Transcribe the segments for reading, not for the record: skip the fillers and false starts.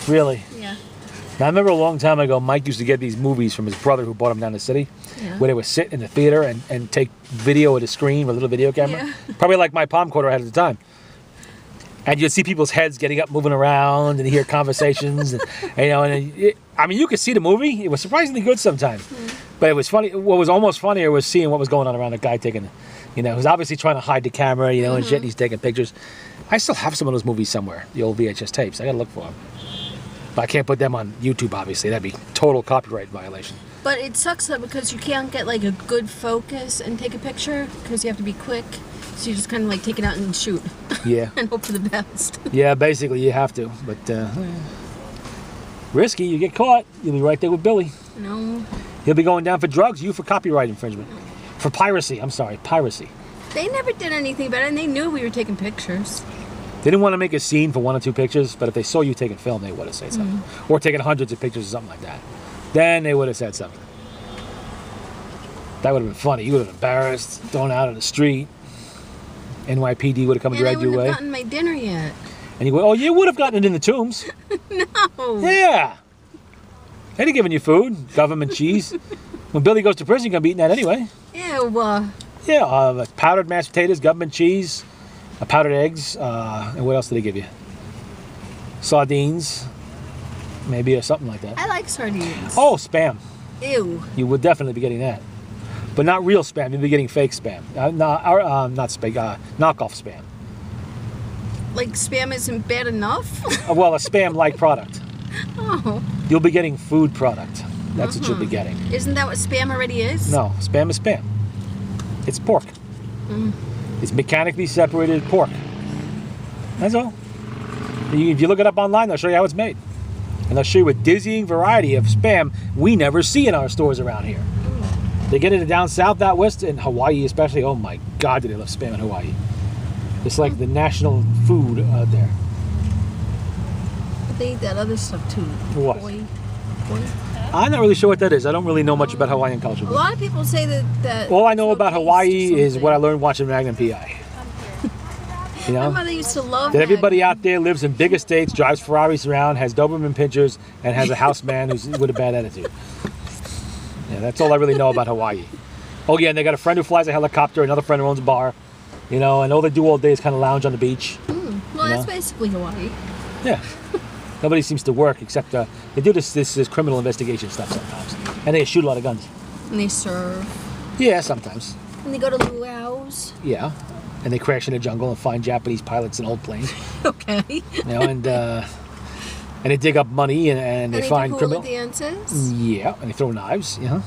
Really? Yeah. Now, I remember a long time ago, Mike used to get these movies from his brother who brought him down to the city, where they would sit in the theater and take video of the screen with a little video camera. Yeah. Probably like my palmcorder I had at the time. And you'd see people's heads getting up, moving around, and you hear conversations. I mean, you could see the movie. It was surprisingly good sometimes. But it was funny. What was almost funnier was seeing what was going on around the guy taking, he was obviously trying to hide the camera, and shit, and he's taking pictures. I still have some of those movies somewhere, the old VHS tapes. I gotta look for them. But I can't put them on YouTube, obviously. That'd be total copyright violation. But it sucks though because you can't get like a good focus and take a picture because you have to be quick. So you just kind of like take it out and shoot. Yeah. And hope for the best. Yeah, basically you have to. But risky, you get caught, you'll be right there with Billy. No. He'll be going down for drugs, you for copyright infringement. For piracy, I'm sorry, piracy. They never did anything about it, and they knew we were taking pictures. They didn't want to make a scene for 1 or 2 pictures, but if they saw you taking film, they would have said something. Or taking hundreds of pictures or something like that. Then they would have said something. That would have been funny. You would have been embarrassed, thrown out on the street. NYPD would have come and dragged you away. I wouldn't have gotten my dinner yet. And you go, oh, you would have gotten it in the tombs. No. Yeah. They'd have given you food, government cheese. When Billy goes to prison, you're going to be eating that anyway. Ew. Yeah, powdered mashed potatoes, government cheese, powdered eggs, and what else did they give you? Sardines, maybe, or something like that. I like sardines. Oh, Spam. Ew. You would definitely be getting that. But not real Spam, you'd be getting fake Spam. Knockoff Spam. Like Spam isn't bad enough? Well, a Spam-like product. Oh. You'll be getting food product. That's what you'll be getting. Isn't that what Spam already is? No, Spam is Spam. It's pork. It's mechanically separated pork. That's all. If you look it up online, they'll show you how it's made. And they'll show you a dizzying variety of Spam we never see in our stores around here. They get it down south, out west, in Hawaii especially. Oh my God, do they love Spam in Hawaii. It's like the national food out there. But they eat that other stuff too. What? Boy. I'm not really sure what that is. I don't really know much about Hawaiian culture. A lot of people say that all I know about Hawaii is something. what I learned watching Magnum PI. You My know? mother used to love That everybody out there lives in big estates, drives Ferraris around, has Doberman pinchers, and has a houseman who's with a bad attitude. Yeah, that's all I really know about Hawaii. Oh yeah, and they got a friend who flies a helicopter, another friend who owns a bar, and all they do all day is kind of lounge on the beach. Well, that's basically Hawaii. Yeah. Nobody seems to work except they do this criminal investigation stuff sometimes, and they shoot a lot of guns. And they serve. Yeah, sometimes. And they go to luau's. Yeah, and they crash in the jungle and find Japanese pilots in old planes. Okay. And they dig up money and they find do criminal. dances. Yeah, and they throw knives. Yeah.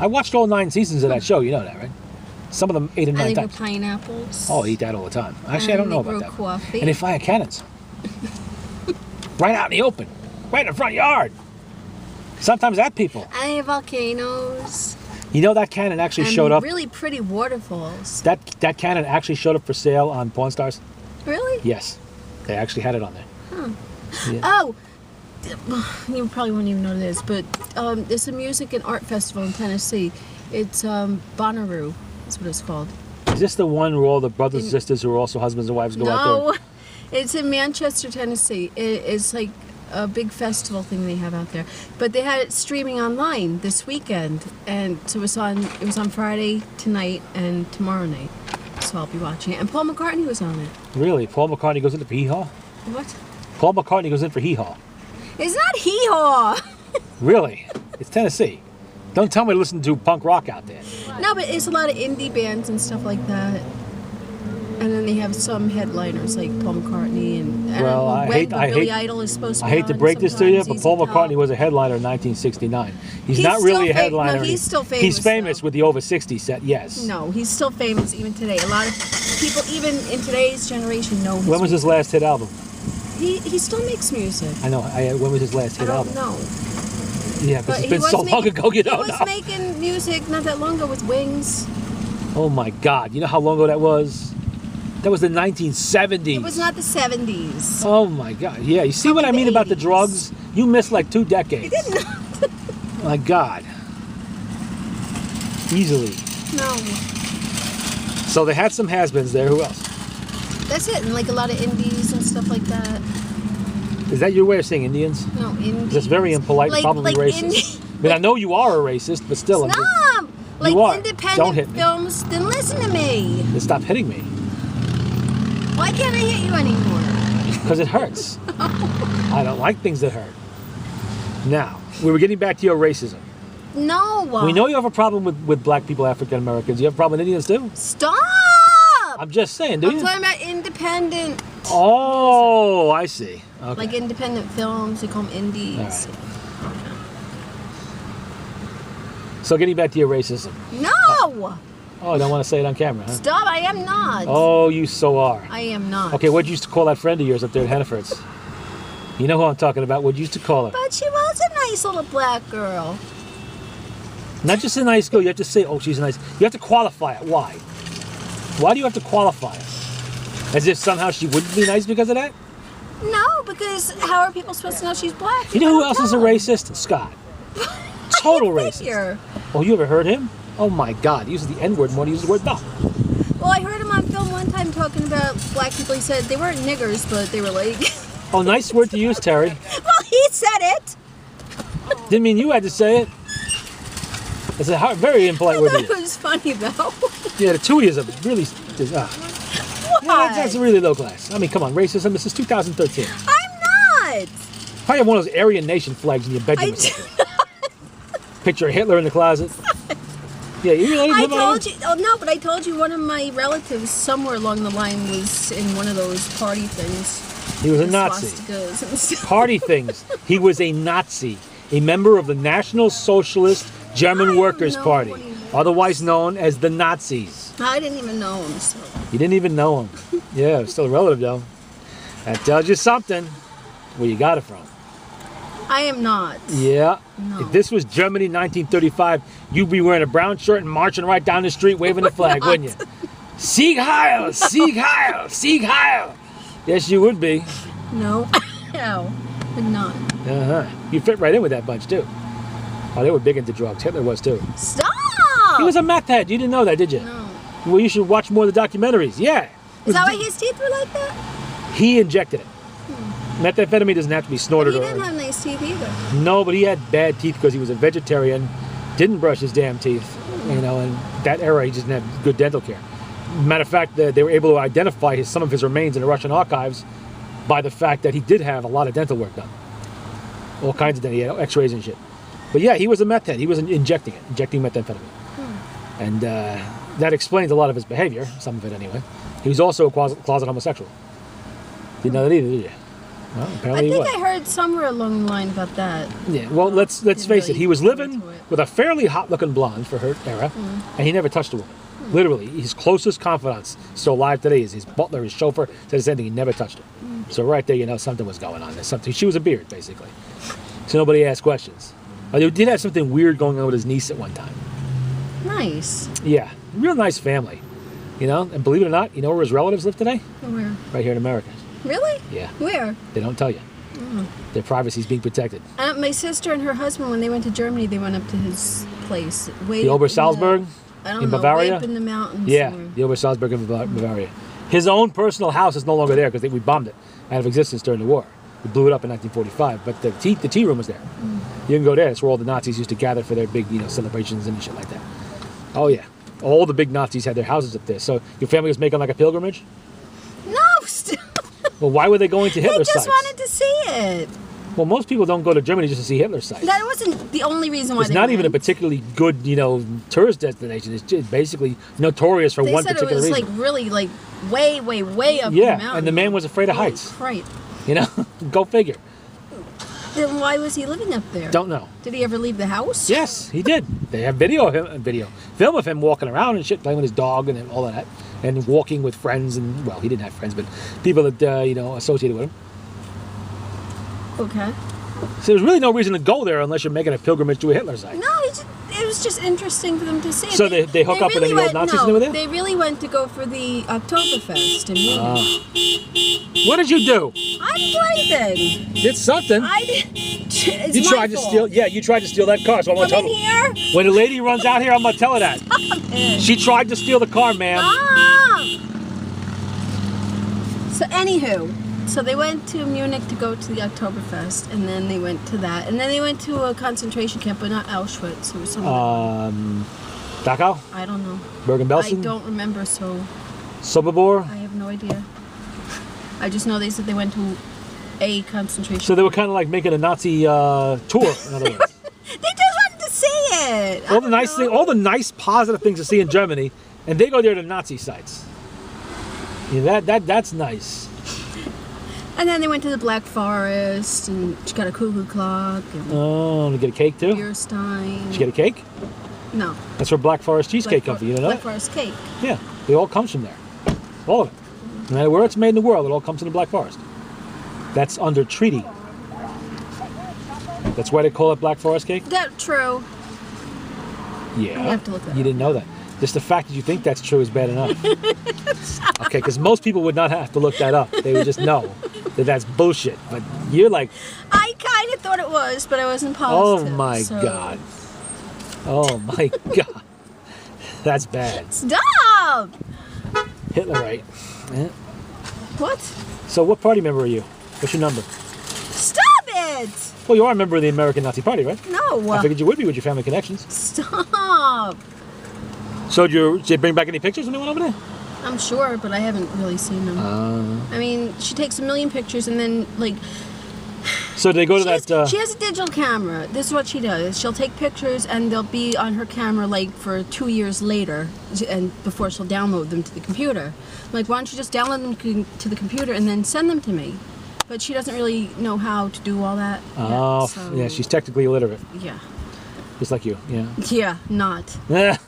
I watched all 9 seasons of that show. You know that, right? Some of them 8 or 9 And they times. grow pineapples. Oh, I eat that all the time. Actually, I don't know about that. Coffee. And they fire cannons. Right out in the open. Right in the front yard. Sometimes at people. And they have volcanoes. You know that cannon actually showed up. Really pretty waterfalls. That cannon actually showed up for sale on Pawn Stars. Really? Yes, they actually had it on there. Yeah. Oh, you probably won't even know what it is, but there's a music and art festival in Tennessee. It's Bonnaroo. That's what it's called. Is this the one where all the brothers and sisters who are also husbands and wives go out there? No, it's in Manchester, Tennessee. It's like a big festival thing they have out there. But they had it streaming online this weekend, and so it was on Friday tonight and tomorrow night. So I'll be watching it. And Paul McCartney was on it. Really? Paul McCartney goes in for Hee Haw? What? Paul McCartney goes in for Hee Haw. It's not Hee Haw. Really? It's Tennessee. Don't tell me to listen to punk rock out there. No, but it's a lot of indie bands and stuff like that. And then they have some headliners like Paul McCartney and Billy Idol is supposed to be I hate to on break this to you, sometimes. but Paul Easy McCartney Top. was a headliner in 1969. He's not He's really a still headliner. no, he's still famous. He's famous though. with the over 60 set, yes. No, he's still famous even today. A lot of people, even in today's generation, know his When was his last hit album? He still makes music. I know. When was his last I hit don't album? know. Yeah, because But it's he been was so long ago, you don't He was know. making music not that long ago with Wings. Oh my God! You know how long ago that was? That was the 1970s. It was not the 70s. Oh my God! Yeah, you see what I Probably mean the about the 80s. drugs? You missed like 2 decades. He did not. My God. Easily. No. So they had some has-beens there. Who else? That's it. And like a lot of indies and stuff like that. Is that your way of saying Indians? No, Indians. That's very impolite, Like- probably like racist. I mean, I know you are a racist, but still, I'm just, Stop! Like You are. independent Don't hit me. films, then listen to me. just stop hitting me Why can't I hit you anymore? because it hurts. I don't like things that hurt. Now, we were getting back to your racism. No. We know you have a problem with black people, African Americans. You have a problem with Indians too? Stop! I'm just saying, do I'm you? talking about independent, Oh, I see. Okay. like independent films. They call them indies. All So getting back to your racism. No! Oh, I don't want to say it on camera, huh? Stop! I am not. Oh, you so are. I am not. Okay, what you used to call that friend of yours up there at Hannaford's? You know who I'm talking about. What you used to call her. But she was a nice little black girl. Not just a nice girl. You have to say, oh, she's nice. You have to qualify it. Why? Why do you have to qualify it? As if somehow she wouldn't be nice because of that? No, because how are people supposed to know she's black? You know who Don't else is a tell them. racist? Scott. Total racist. Figure. Oh, you ever heard him? Oh my God, he uses the N-word more than he uses the word no. Well, I heard him on film one time talking about black people. He said they weren't niggers, but they were like. Oh, nice word to use, Terry. Well, he said it. Didn't mean you had to say it. It's a very impolite word to It use. was funny though. Yeah, the two of you are really. Yeah, Why? that's really low class. I mean, come on, racism. This is 2013. I'm not. Probably have one of those Aryan Nation flags in your bedroom. I, or something. Picture of Hitler in the closet. Yeah, you really I know about told you. Oh no, but I told you one of my relatives somewhere along the line was in one of those party things. He was a with Nazi. swastikas and stuff. Party things. He was a Nazi, a member of the National Socialist German I Workers' know Party, what he was. otherwise known as the Nazis. I didn't even know him. So. You didn't even know him. Yeah, still a relative though. That tells you something. Where you got it from. I am not. Yeah. No. If this was Germany 1935, you'd be wearing a brown shirt and marching right down the street waving the flag, wouldn't you? Sieg Heil! Sieg Heil! Sieg Heil! Yes, you would be. No. No. But not. Uh-huh. You fit right in with that bunch, too. Oh, they were big into drugs. Hitler was, too. Stop. He was a meth head. You didn't know that, did you? No. Well, you should watch more of the documentaries. Yeah. Is that why his teeth were like that? He injected it. Methamphetamine doesn't have to be But snorted he or... didn't have nice teeth either. No, but he had bad teeth because he was a vegetarian, didn't brush his damn teeth, you know, and that era he just didn't have good dental care. Matter of fact, they were able to identify some of his remains in the Russian archives by the fact that he did have a lot of dental work done. All kinds of dental, he had x-rays and shit. But yeah, he was a meth head. He was injecting methamphetamine. And that explains a lot of his behavior, some of it anyway. He was also a closet homosexual. Didn't know that either, did you? Well, I apparently he think was. I heard somewhere along the line about that. Yeah, well, let's face really it. He was go living into it. with a fairly hot-looking blonde for her era, and he never touched a woman. Literally, his closest confidants still alive today is his butler, his chauffeur, said the same thing. He never touched her. So right there, you know something was going on. There's something. She was a beard, basically. So nobody asked questions. He did have something weird going on with his niece at one time. Nice. Yeah, real nice family. You know, and believe it or not, you know where his relatives live today? Where? Right here in America. Really? Yeah, Where? they don't tell you. Their privacy is being protected. My sister and her husband, when they went to Germany, they went up to his place. Way The up in Obersalzberg I don't in know, Bavaria? way up in the mountains. Yeah, somewhere. the Obersalzberg in Bavaria. His own personal house is no longer there because we bombed it out of existence during the war. We blew it up in 1945, but the tea room was there. You can go there. It's where all the Nazis used to gather for their big, you know, celebrations and shit like that. Oh yeah, all the big Nazis had their houses up there. So your family was making like a pilgrimage. No, still. Well, why were they going to They Hitler's just sites? wanted to see it. Well, most people don't go to Germany just to see Hitler's sites. That wasn't the only reason why It's they not even a went. particularly good, you know, tourist destination. It's just basically notorious for They one said it particular was reason. like really like way, way, way up the Yeah, mountain. and the man was afraid of heights. Right. You know, go figure. Then why was he living up there? Don't know. Did he ever leave the house? Yes, he did. They have film of him walking around and shit, playing with his dog and all of that, and walking with friends and well, he didn't have friends, but people that you know associated with him. Okay. So there's really no reason to go there unless you're making a pilgrimage to a Hitler site. No, it was just interesting for them to see. it. So they hook up with any old Nazis no, when they were there? They really went to go for the Oktoberfest in Munich. What did you do? I didn't do anything. Did something. It's You my tried to fault. steal. Yeah, you tried to steal that car. So I'm gonna Come tell in her. here. When the lady runs out here, I'm gonna tell her that. She tried to steal the car, ma'am. Ah. So anywho, So they went to Munich to go to the Oktoberfest, and then they went to that, and then they went to a concentration camp, but not Auschwitz. It was some. Dachau? I don't know. Bergen-Belsen? I don't remember, so Sobibor? I have no idea. I just know they said they went to a concentration. So they were kind of like making a Nazi tour, in other words. They just wanted to see it. All the nice thing, all the nice positive things to see in Germany, and they go there to Nazi sites. Yeah, that's nice. And then they went to the Black Forest, and she got a cuckoo clock, and Oh, to get a cake too? beer stein. Did you get a cake? No. That's where Black Forest cheesecake comes from. You know Black that? Forest cake. Yeah, it all comes from there. All of it. No matter where it's made in the world, it all comes from the Black Forest. That's under treaty. That's why they call it Black Forest cake? That true. Yeah. I have to look that You didn't know that. Just the fact that you think that's true is bad enough. Okay, because most people would not have to look that up. They would just know that that's bullshit. But you're like, I kind of thought it was, but I wasn't oh positive. my so- God. Oh my God. That's bad. Stop! Hitlerite. Yeah. What? So what party member are you? What's your number? Stop it! Well, you are a member of the American Nazi Party, right? No. I figured you would be with your family connections. Stop. So did they bring back any pictures when they went over there? I'm sure, but I haven't really seen them. I mean, she takes a million pictures and then, like, So did they go to she has a digital camera. This is what she does. She'll take pictures and they'll be on her camera, like, for 2 years later, and before she'll download them to the computer. I'm like, why don't you just download them to the computer and then send them to me? But she doesn't really know how to do all that. Oh, yet, so, yeah, she's technically illiterate, Yeah. just like you. Yeah. Yeah, not. Well,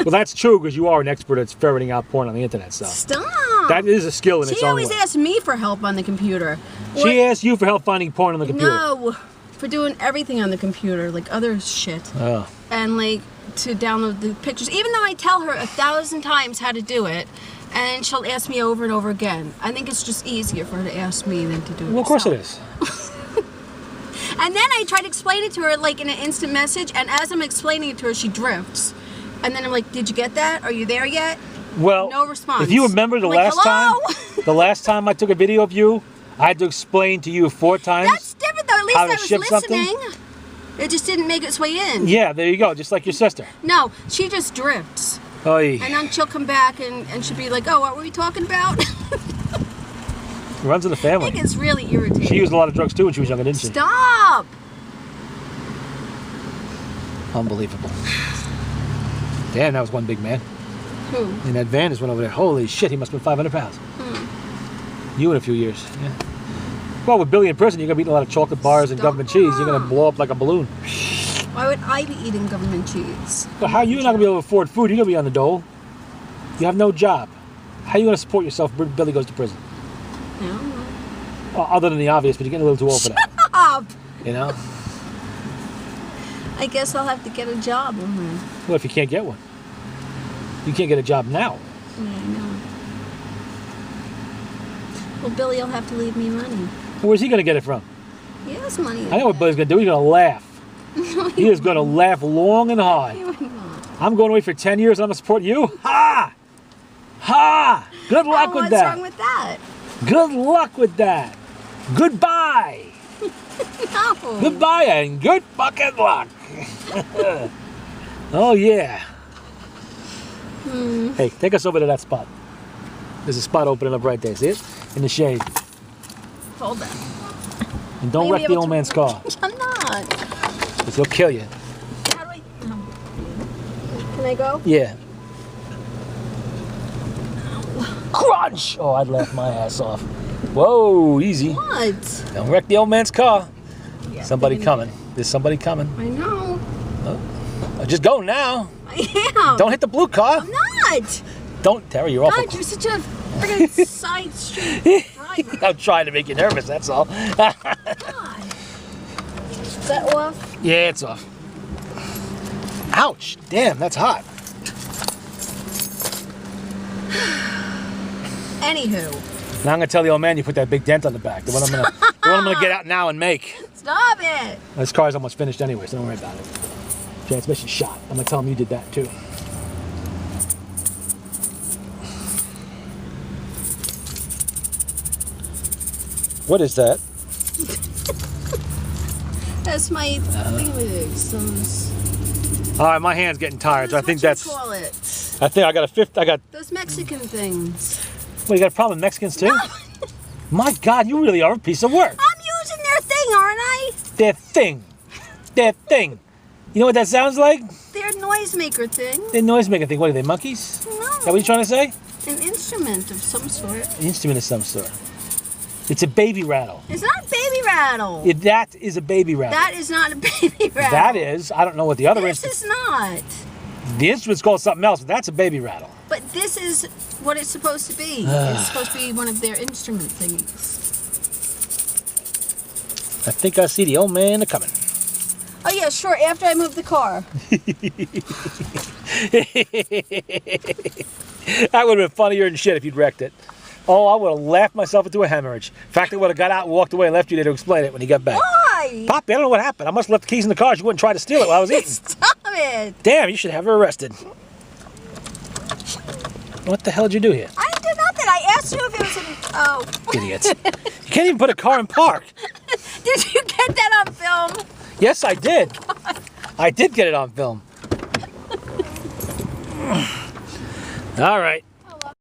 that's true because you are an expert at ferreting out porn on the internet. So Stop. that is a skill in its She own always way. asks me for help on the computer. She asked you for help finding porn on the computer. No, for doing everything on the computer, like other shit. Oh. And like to download the pictures, even though I tell her 1,000 times how to do it, and she'll ask me over and over again. I think it's just easier for her to ask me than to do it. Well, of course it herself. is. And then I try to explain it to her like in an instant message, and as I'm explaining it to her, she drifts. And then I'm like, "Did you get that? Are you there yet?" Well, No response. if you remember the I'm like, last time, "Hello?" the last time I took a video of you, I had to explain to you 4 times. That's different though. At least How I to was ship listening. something? It just didn't make its way in. Yeah, there you go, just like your sister. No, she just drifts. Oy. And then she'll come back and she'll be like, "Oh, what were we talking about?" Runs in the I family. think it's really irritating. She used a lot of drugs too when she was younger, didn't she? Stop! Unbelievable. Damn, that was one big man. Who? And that van just went over there. Holy shit, he must have been 500 pounds. You in a few years. Yeah. Well, with Billy in prison, you're going to be eating a lot of chocolate bars and Stop. government cheese. You're going to blow up like a balloon. Why would I be eating government cheese? But how you not going to be able to afford food? You're going to be on the dole. You have no job. How are you going to support yourself if Billy goes to prison? I don't know. Other than the obvious, but you're getting a little too old for that. Stop! You know? I guess I'll have to get a job. Well, if you can't get one. You can't get a job now. Yeah, I know. Well, Billy will have to leave me money. Where's he going to get it from? He has money. I know what Billy's going to do. He's going to laugh. He is going to laugh long and hard. He would not. I'm going away for 10 years and I'm going to support you? Ha! Ha! Good luck Oh, with what's that. wrong with that? Good luck with that. Goodbye. No. Goodbye and good fucking luck. Oh, yeah. Hey, take us over to that spot. There's a spot opening up right there. See it? In the shade. Hold on. And don't Will you wreck be the able old to- man's car. I'm not. Because he'll kill you. How do I? Can I go? Yeah. Crunch! Oh, I'd laugh my ass off. Whoa, easy. What? Don't wreck the old man's car. Yeah, Somebody they- coming. There's somebody coming. I know. Just go now. I am. Don't hit the blue car. I'm not. Don't, Terry, you're awful. God, you're such a friggin' side street driver. I'm trying to make you nervous, that's all. God. Is that off? Yeah, it's off. Ouch. Damn, that's hot. Anywho, Now I'm going to tell the old man you put that big dent on the back. The one I'm going to get out now and make. stop it. This car's almost finished anyway, so don't worry about it. Transmission shot. I'm going to tell him you did that too. What is that? That's my thingamajigs. Those. All right, my hand's getting tired, so I think that's. Call it. I think I got a fifth. I got. Those Mexican things. Well, you got a problem with Mexicans too? No. My God, you really are a piece of work. I'm using their thing, aren't I? Their thing. Their thing. You know what that sounds like? Their noisemaker thing. Their noise-making thing. What are they, monkeys? No. Is that what you're trying to say? An instrument of some sort. An instrument of some sort. It's a baby rattle. It's not a baby rattle. That is a baby rattle. That is not a baby rattle. That is. I don't know what the other This instrument. is not. The instrument's called something else, but that's a baby rattle. But this is what it's supposed to be. It's supposed to be one of their instrument thingies. I think I see the old man a-coming. Oh yeah, sure. After I move the car. That would have been funnier than shit if you'd wrecked it. Oh, I would have laughed myself into a hemorrhage. In fact, I would have got out and walked away and left you there to explain it when you got back. Why? Poppy, I don't know what happened. I must have left the keys in the car. She wouldn't try to steal it while I was eating. Stop it. Damn, you should have her arrested. What the hell did you do here? I didn't do nothing. I asked you if it was an... Oh. Idiots. You can't even put a car in park. Did you get that on film? Yes, I did. I did get it on film. All right.